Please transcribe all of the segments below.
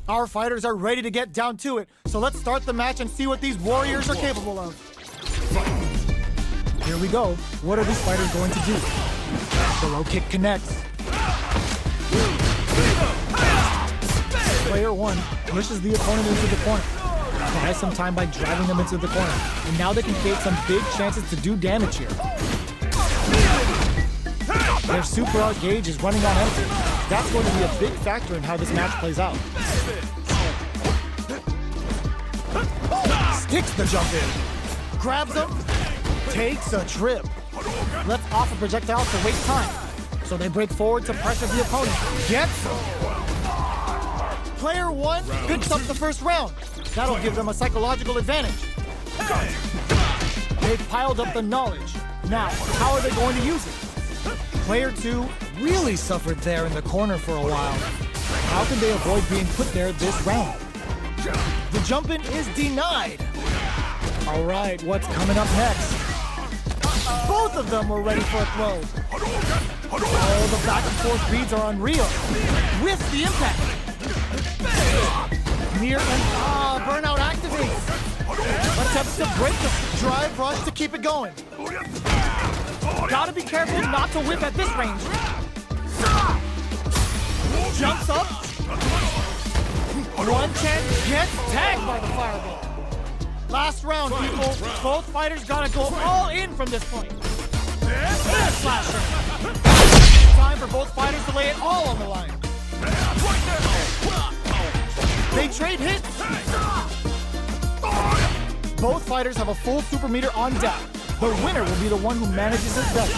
Our fighters are ready to get down to it, so let's start the match and see what these warriors are capable of. Here we go. What are these fighters going to do? The low kick connects. Player 1 pushes the opponent into the corner. Buys some time by driving them into the corner. And now they can create some big chances to do damage here. Their super art gauge is running on empty. That's going to be a big factor in how this match plays out. Sticks the jump in. Grabs him. Takes a trip. Let's offer projectiles to waste time. So they break forward to pressure the opponent. Gets him. Player 1 picks up the first round. That'll give them a psychological advantage. They've piled up the knowledge. Now, how are they going to use it? Player 2 really suffered there in the corner for a while. How can they avoid being put there this round? The jump-in is denied. All right, what's coming up next? Both of them were ready for a throw. Oh, the back and forth reads are unreal. With the impact. Near and burnout activates. Attempts to break the drive rush to keep it going. Gotta be careful not to whip at this range. Jumps up. One chance gets tagged by the fireball. Last round, people. Both fighters gotta go all in from this point. Slasher. Time for both fighters to lay it all on the line. They trade hits. Both fighters have a full super meter on deck. The winner will be the one who manages it best.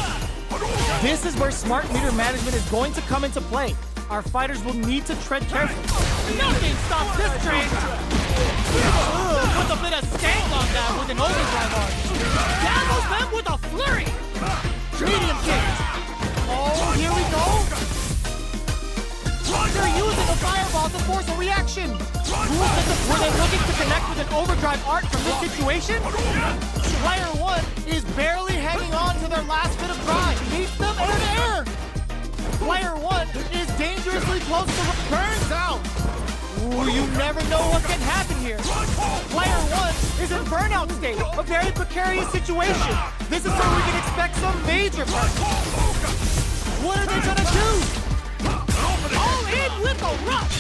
This is where smart meter management is going to come into play. Our fighters will need to tread carefully. Nothing stops this train. Puts a bit of stank on that with an overdrive arc. Dazzles them with a flurry. Medium kick. Oh, here we go. They're using a fireball to force a reaction. Were they looking to connect with an overdrive arc from this situation? Player 1 is barely hanging on to their last bit of drive. Meets them air to air. Player 1 is dangerously close to burns out. Ooh, you never know what can happen here. Player 1 is in burnout state, a very precarious situation. This is where we can expect some major parts. What are they gonna do? All in with a rush!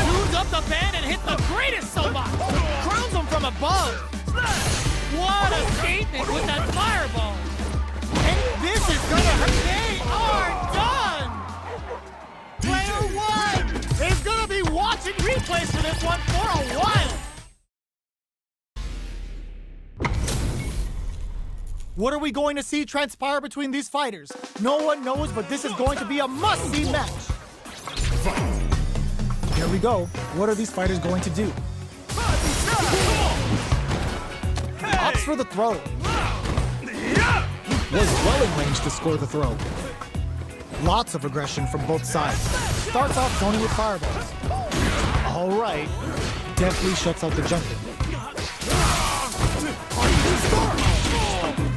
Moves up the band and hits the greatest Sobot! Crowns him from above! What a statement with that fireball! And this is gonna hurt! They are done! Player 1 is gonna be watching replays for this one for a while! What are we going to see transpire between these fighters? No one knows, but this is going to be a must-see match. Here we go. What are these fighters going to do? Opts for the throw. Was well in range to score the throw. Lots of aggression from both sides. Starts off zoning with fireballs. All right. Deftly shuts out the jumping.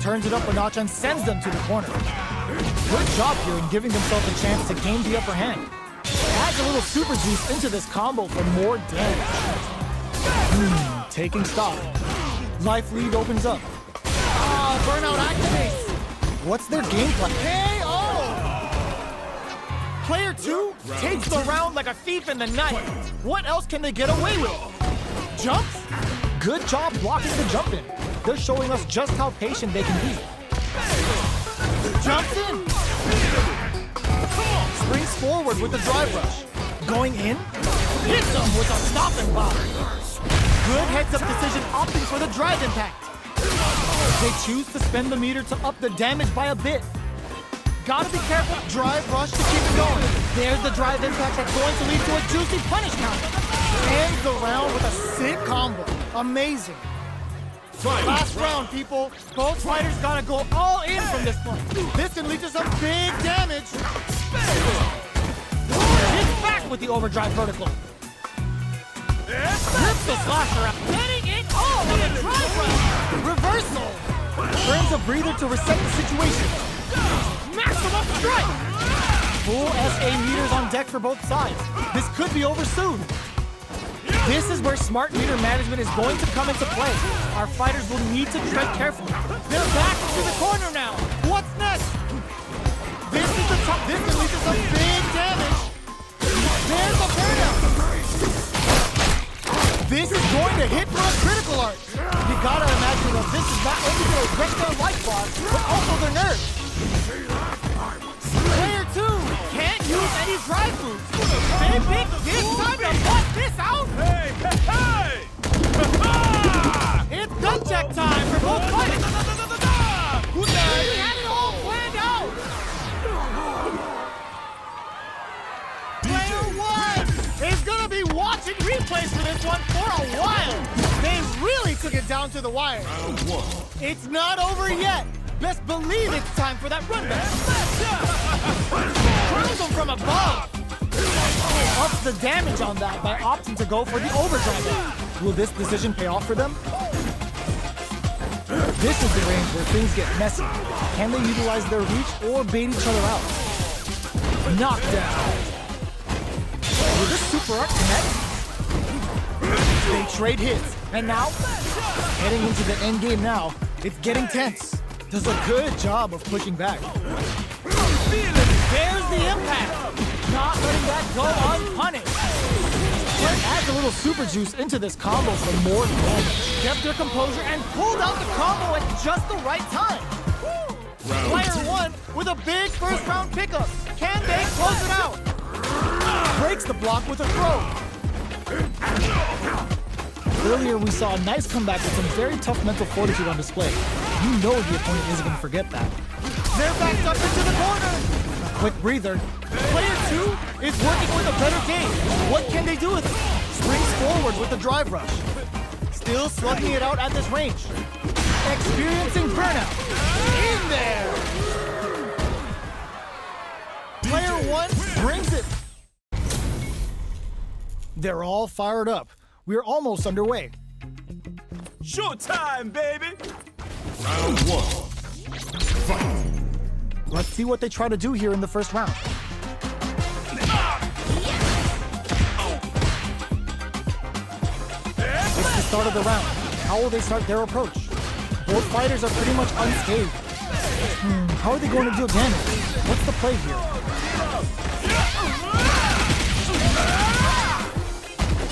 Turns it up a notch and sends them to the corner. Good job here in giving themselves a chance to gain the upper hand. Adds a little super juice into this combo for more damage. Taking stock. Life lead opens up. Burnout activates. What's their game plan? KO! Player 2 takes the round like a thief in the night. What else can they get away with? Jumps? Good job blocking the jump in. They're showing us just how patient they can be. Jumps in. Springs forward with the drive rush. Going in. Hits them with a stopping bomb. Good heads-up decision opting for the drive impact. They choose to spend the meter to up the damage by a bit. Gotta be careful. Drive rush to keep it going. There's the drive impact that's going to lead to a juicy punish counter. Ends the round with a sick combo. Amazing. Last round, people. Both fighters gotta go all in from this point. This can lead to some big damage. Hits back with the overdrive vertical. Rips the slasher out. Getting it all with a drive rush. Reversal. Earns a breather to reset the situation. Maximum strike. Full SA meters on deck for both sides. This could be over soon. This is where smart meter management is going to come into play. Our fighters will need to tread carefully. They're back into the corner now. What's next? This is the top. This can lead to some big damage. There's the burnout. This is going to hit for a critical art. You gotta imagine that this is not only going to wreck their life bar, but also their nerves. Player 2 can't use any drive moves. Big time to bust this out. Hey! It's gun check time for both fighters. Who had it all planned out? Player 1 is gonna be watching replays for this one for a while. They really took it down to the wire. It's not over yet. Best believe it's time for that run back. Crowns them from above. Ups the damage on that by opting to go for the overdrive. Will this decision pay off for them? This is the range where things get messy. Can they utilize their reach or bait each other out? Knockdown. Will this super art connect? They trade hits, and now, heading into the end game now, it's getting tense. Does a good job of pushing back. There's the impact. Not letting that go unpunished. Adds a little super juice into this combo for more damage. Kept their composure and pulled out the combo at just the right time. Player 1 with a big first round pickup. Can they close it out? Breaks the block with a throw. Earlier we saw a nice comeback with some very tough mental fortitude on display. You know the opponent isn't going to forget that. They're backed up into the corner. A quick breather. Player 2 is working with a better game. What can they do with it? Springs forward with the drive rush. Still slugging it out at this range. Experiencing burnout. In there! Player 1 brings it. They're all fired up. We're almost underway. Showtime, baby! Round 1. Fight! Let's see what they try to do here in the first round. It's the start of the round. How will they start their approach? Both fighters are pretty much unscathed. How are they going to deal damage? What's the play here?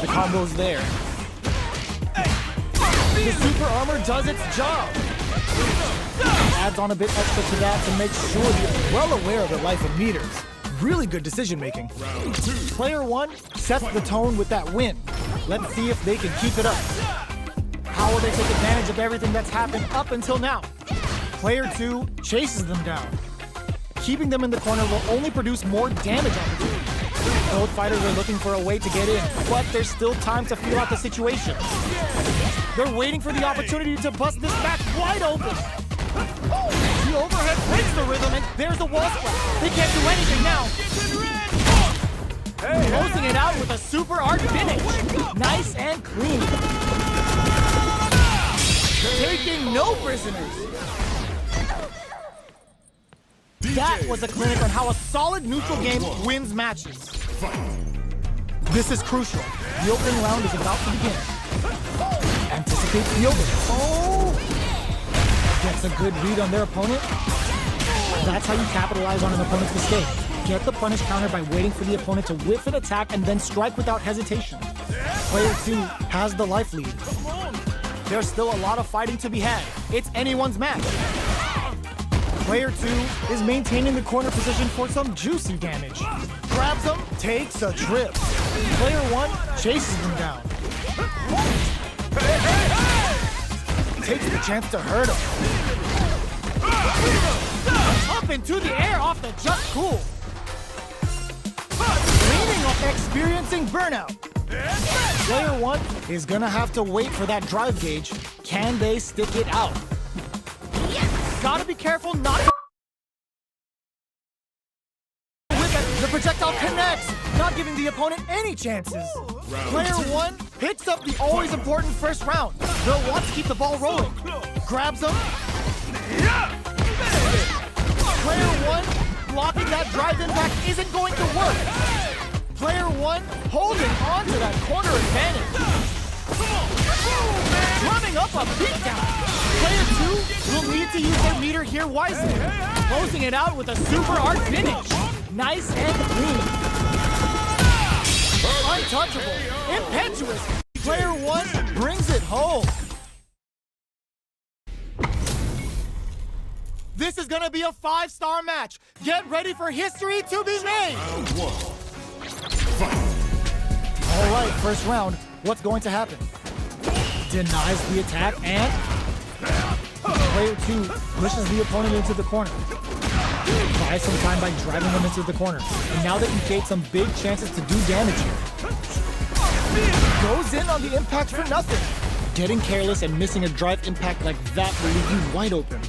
The combo's there. The super armor does its job. Adds on a bit extra to that to make sure they're well aware of the life of meters. Really good decision making. Player 1 sets the tone with that win. Let's see if they can keep it up. How will they take advantage of everything that's happened up until now? Player 2 chases them down. Keeping them in the corner will only produce more damage opportunities. Both fighters are looking for a way to get in, but there's still time to feel out the situation. They're waiting for the opportunity to bust this back wide open. The overhead breaks the rhythm, and there's the wall splash. They can't do anything now. Closing it out with a super art finish. Nice and clean. Taking no prisoners. That was a clinic on how a solid neutral game wins matches. This is crucial. The opening round is about to begin. Anticipate the opening. Oh! Gets a good read on their opponent. That's how you capitalize on an opponent's mistake. Get the punish counter by waiting for the opponent to whiff an attack and then strike without hesitation. Player 2 has the life lead. There's still a lot of fighting to be had. It's anyone's match. Player 2 is maintaining the corner position for some juicy damage. Grabs them, takes a trip. Player 1 chases them down. Takes the chance to hurt him. Up into the air off the just cool. Leaning off experiencing burnout. Player 1 is gonna have to wait for that drive gauge. Can they stick it out? Gotta be careful not to... The projectile connects, not giving the opponent any chances. Player 1 picks up the always important first round. They'll want to keep the ball rolling. Grabs him. Player 1 blocking that drive impact isn't going to work. Player 1 holding on to that corner advantage. Running up a beatdown. Player 2 will need to use their meter here wisely. Closing it out with a super art finish. Nice and clean. Untouchable. Impetuous. Player 1 brings it home. This is gonna be a 5-star match. Get ready for history to be made. Round 1. Fight. All right, first round. What's going to happen? Denies the attack and player 2 pushes the opponent into the corner. Buys some time by driving them into the corner. And now that you create some big chances to do damage here. Goes in on the impact for nothing. Getting careless and missing a drive impact like that will leave you wide open.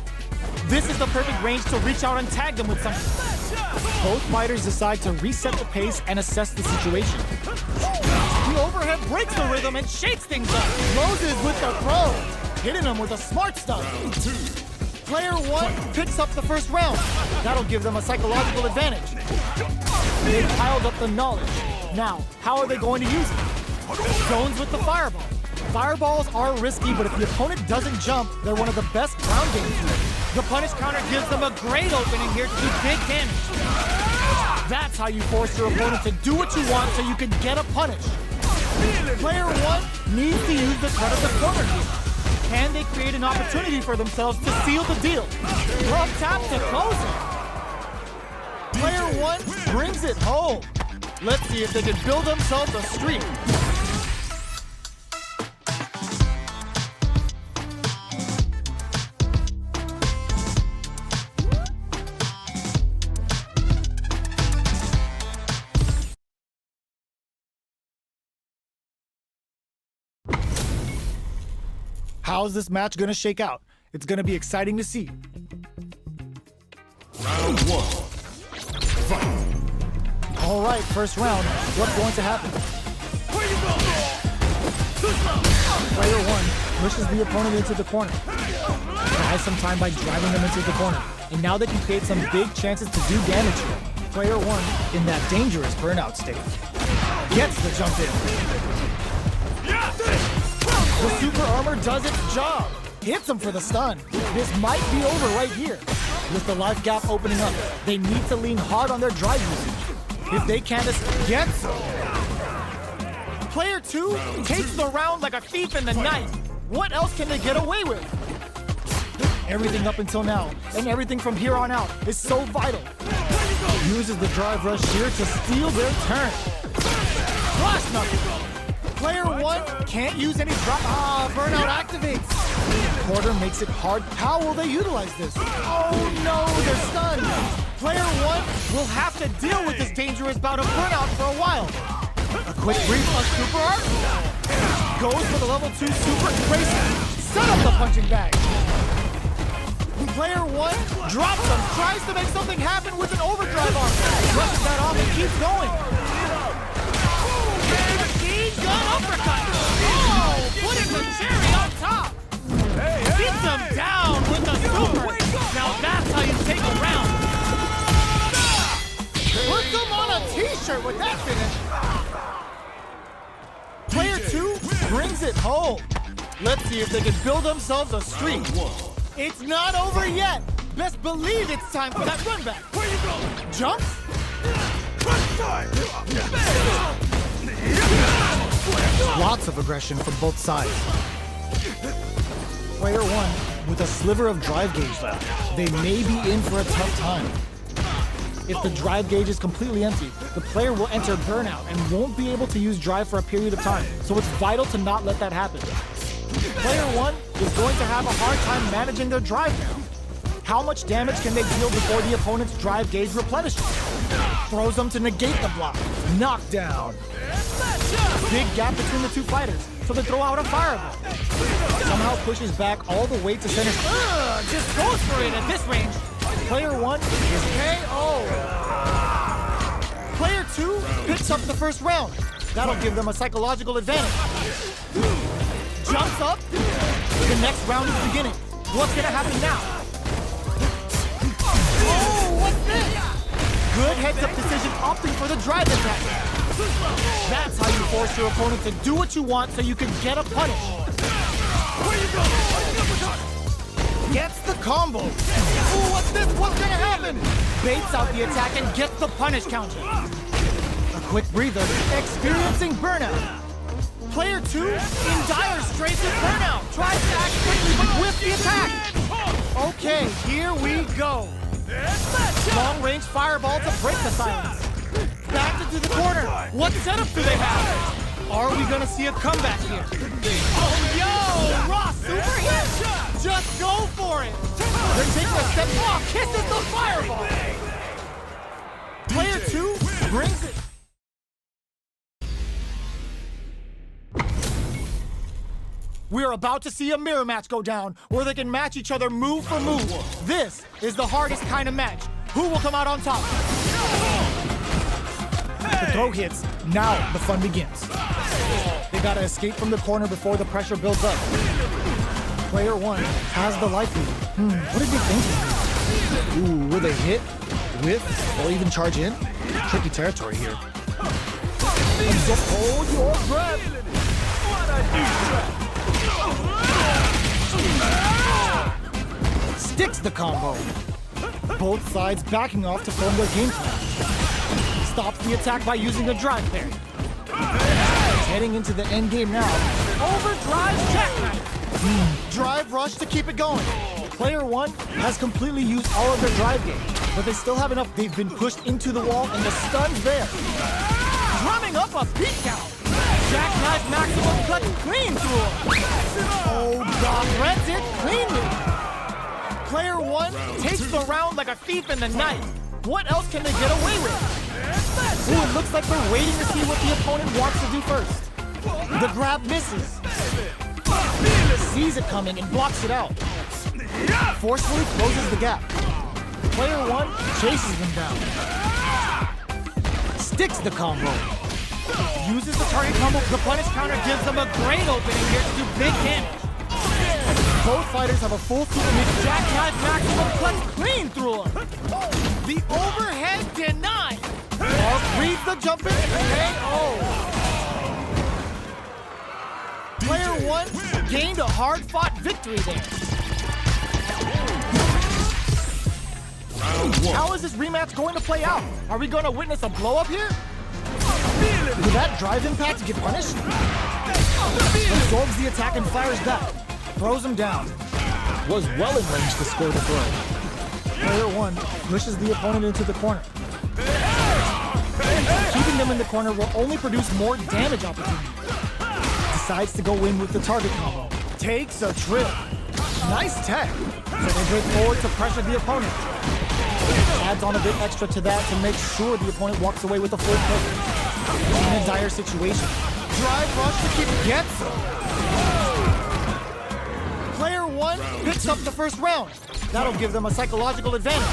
This is the perfect range to reach out and tag them with something. Both fighters decide to reset the pace and assess the situation. The overhead breaks the rhythm and shakes things up. Moses with the throw, hitting him with a smart stuff. Player 1 picks up the first round. That'll give them a psychological advantage. They've piled up the knowledge. Now, how are they going to use it? Zones with the fireball. Fireballs are risky, but if the opponent doesn't jump, they're one of the best ground games here. The punish counter gives them a great opening here to do big damage. That's how you force your opponent to do what you want so you can get a punish. Player 1 needs to use the cut of the corner here. Can they create an opportunity for themselves to seal the deal? Love tap to close it. Player 1 brings it home. Let's see if they can build themselves a streak. How's this match gonna shake out? It's gonna be exciting to see. Round 1. Fight. All right, first round. What's going to happen? Player 1 pushes the opponent into the corner. Buys some time by driving them into the corner. And now they can create some big chances to do damage here. Player 1 in that dangerous burnout state. Gets the jump in. The super armor does its job. Hits him for the stun. This might be over right here. With the life gap opening up, they need to lean hard on their drive usage. If they can't get some. Player 2 takes the round like a thief in the night. What else can they get away with? Everything up until now, and everything from here on out, is so vital. Uses the drive rush here to steal their turn. Flash knuckle. Player 1 can't use any drop. Burnout activates. Quarter makes it hard. How will they utilize this? Oh no, they're stunned. Player 1 will have to deal with this dangerous bout of burnout for a while. A quick brief on super art. Goes for the level 2 super embrace. Set up the punching bag. Player 1 drops him, tries to make something happen with an overdrive arm. Brushes that off and keeps going. Gun uppercut! Oh! Putting the cherry on top! Beats him down with the super! Now that's how you take a round! Puts him on a t-shirt with that finish! Player 2 brings it home! Let's see if they can build themselves a streak! It's not over yet! Best believe it's time for that run back! Where you go? Jump? Lots of aggression from both sides. Player 1 with a sliver of drive gauge left. They may be in for a tough time. If the drive gauge is completely empty, the player will enter burnout and won't be able to use drive for a period of time, so it's vital to not let that happen. Player 1 is going to have a hard time managing their drive now. How much damage can they deal before the opponent's drive gauge replenishes? Throws them to negate the block. Knockdown. Big gap between the two fighters, so they throw out a fireball. Somehow pushes back all the way to center. Just goes for it at this range. Player 1 is KO. Player 2 picks up the first round. That'll give them a psychological advantage. Jumps up. The next round is beginning. What's gonna happen now? Oh, what's this? good heads-up decision opting for the drive attack. That's how you force your opponent to do what you want so you can get a punish. Gets the combo. Ooh, what's this? What's gonna happen? Baits out the attack and gets the punish counter. A quick breather, experiencing burnout. Player 2 in dire straits with burnout. Tries to act quickly but whiffs the attack. Okay, here we go. Long-range fireball to break the silence. Back into the corner. What setup do they have? Are we gonna see a comeback here? Oh, yo! Raw super hit! Just go for it! They're taking a step off. Kisses the fireball! Player 2 brings it. We're about to see a mirror match go down, where they can match each other move for move. This is the hardest kind of match. Who will come out on top? The throw hits. Now the fun begins. They gotta escape from the corner before the pressure builds up. Player 1 has the life lead. What are they thinking? Ooh, will they hit, whiff, or even charge in? Tricky territory here. And just hold your breath. Sticks the combo. Both sides backing off to form their game plan. Stops the attack by using a drive parry. Heading into the end game now. Overdrive jackknife. Drive rush to keep it going. Player 1 has completely used all of their drive game, but they still have enough. They've been pushed into the wall and the stun's there. Drumming up a beat count. Jackknife maximum clutch clean through him. Oh God, threads it cleanly. Player 1 takes the round like a thief in the night. What else can they get away with? Ooh, it looks like they're waiting to see what the opponent wants to do first. The grab misses. Sees it coming and blocks it out. Forcefully closes the gap. Player 1 chases them down. Sticks the combo. Uses the target combo. The punish counter gives them a great opening here to do big damage. Both fighters have a full super mix. Jackknife maximum clutch clean through him. The overhead denied. Mark reads the jump in KO. Player 1 gained a hard-fought victory there. How is this rematch going to play out? Are we going to witness a blow-up here? Will that drive impact get punished? Absorbs the attack and fires back. Throws him down. Was well in range to score the throw. Player 1 pushes the opponent into the corner. Keeping them in the corner will only produce more damage opportunities. Decides to go in with the target combo. Takes a trip. Nice tech. So they break forward to pressure the opponent. Adds on a bit extra to that to make sure the opponent walks away with a full plate. In a dire situation. Drive rush to keep gets him. Player 1 picks up the first round. That'll give them a psychological advantage.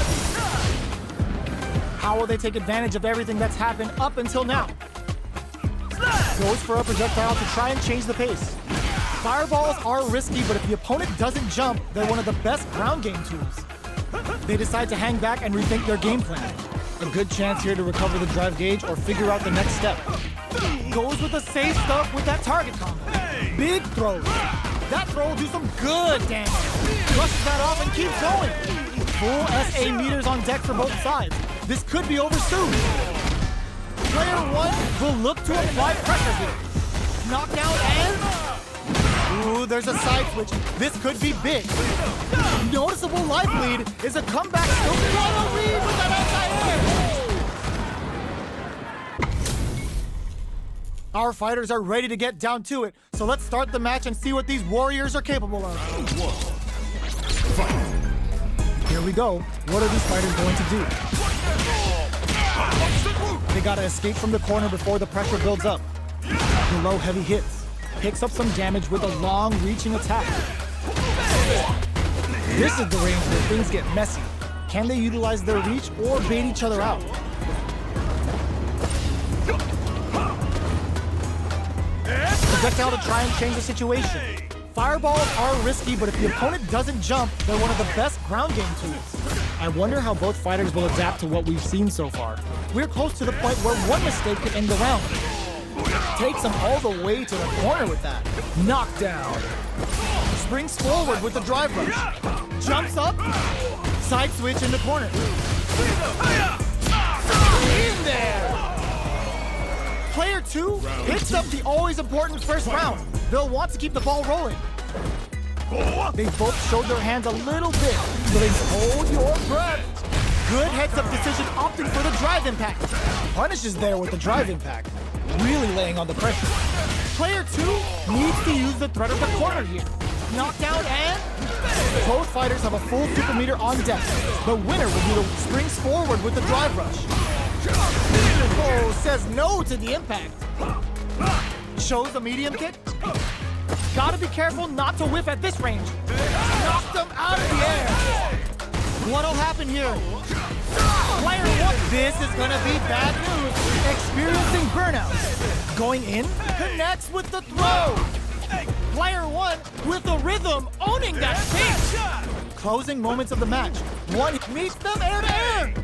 How will they take advantage of everything that's happened up until now? Goes for a projectile to try and change the pace. Fireballs are risky, but if the opponent doesn't jump, they're one of the best ground game tools. They decide to hang back and rethink their game plan. A good chance here to recover the drive gauge or figure out the next step. Goes with the safe stuff with that target combo. Big throws. That throw will do some good damage. Brushes that off and keeps going. Full SA meters on deck for both sides. This could be over soon. Player 1 will look to apply pressure here. Knockdown and... Ooh, there's a side switch. This could be big. Noticeable life lead is a comeback. Still what a lead with that outside air. Our fighters are ready to get down to it, so let's start the match and see what these warriors are capable of. Here we go. What are these fighters going to do? They gotta escape from the corner before the pressure builds up. Below heavy hits. Picks up some damage with a long-reaching attack. This is the range where things get messy. Can they utilize their reach or bait each other out? Projectile to try and change the situation. Fireballs are risky, but if the opponent doesn't jump, they're one of the best ground game tools. I wonder how both fighters will adapt to what we've seen so far. We're close to the point where one mistake could end the round. Takes him all the way to the corner with that. Knockdown. Springs forward with the drive rush. Jumps up. Side switch in the corner. In there! Player 2 hits up the always important first round. They'll want to keep the ball rolling. They both showed their hands a little bit, so they hold your breath. Good heads-up decision opting for the drive impact. Punish is there with the drive impact, really laying on the pressure. Player 2 needs to use the threat of the corner here. Knockdown and... Both fighters have a full super meter on deck. The winner will be the springs forward with the drive rush. Oh, says no to the impact. Shows the medium kick. Gotta be careful not to whiff at this range. Knocked them out of the air. What'll happen here? Player 1, this is gonna be bad news. Experiencing burnout. Going in, connects with the throw. Player 1 with the rhythm, owning that space. Closing moments of the match. One meets them air to air.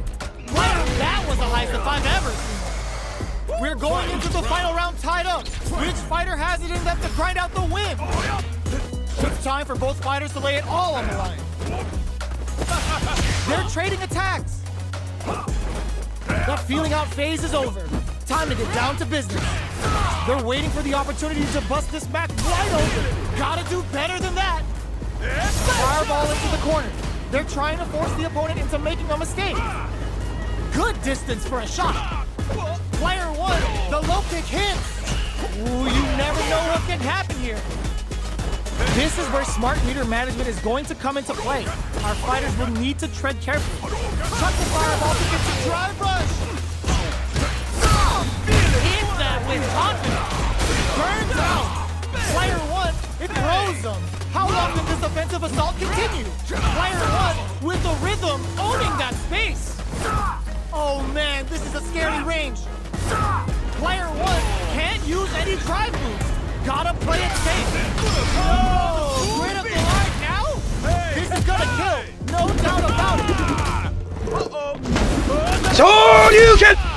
Player, that was the highest of I've ever seen. We're going into the final round tied up. Which fighter has it in them to grind out the win? It's time for both fighters to lay it all on the line. They're trading attacks. The feeling out phase is over. Time to get down to business. They're waiting for the opportunity to bust this match wide open. Gotta do better than that. Fireball into the corner. They're trying to force the opponent into making a mistake. Good distance for a shot. Player 1, the low kick hits. Ooh, you never know what can happen here. This is where smart meter management is going to come into play. Our fighters will need to tread carefully. Cut the fireball to get the drive rush. Hits that with confidence. Burns out. Player 1, it throws them. How long can this offensive assault continue? Player 1 with the rhythm, owning that space. Oh man, this is a scary range. Player 1 can't use any drive moves. Gotta play it safe. Oh, grid up the line now? This is gonna kill, no doubt about it. Shoryuken!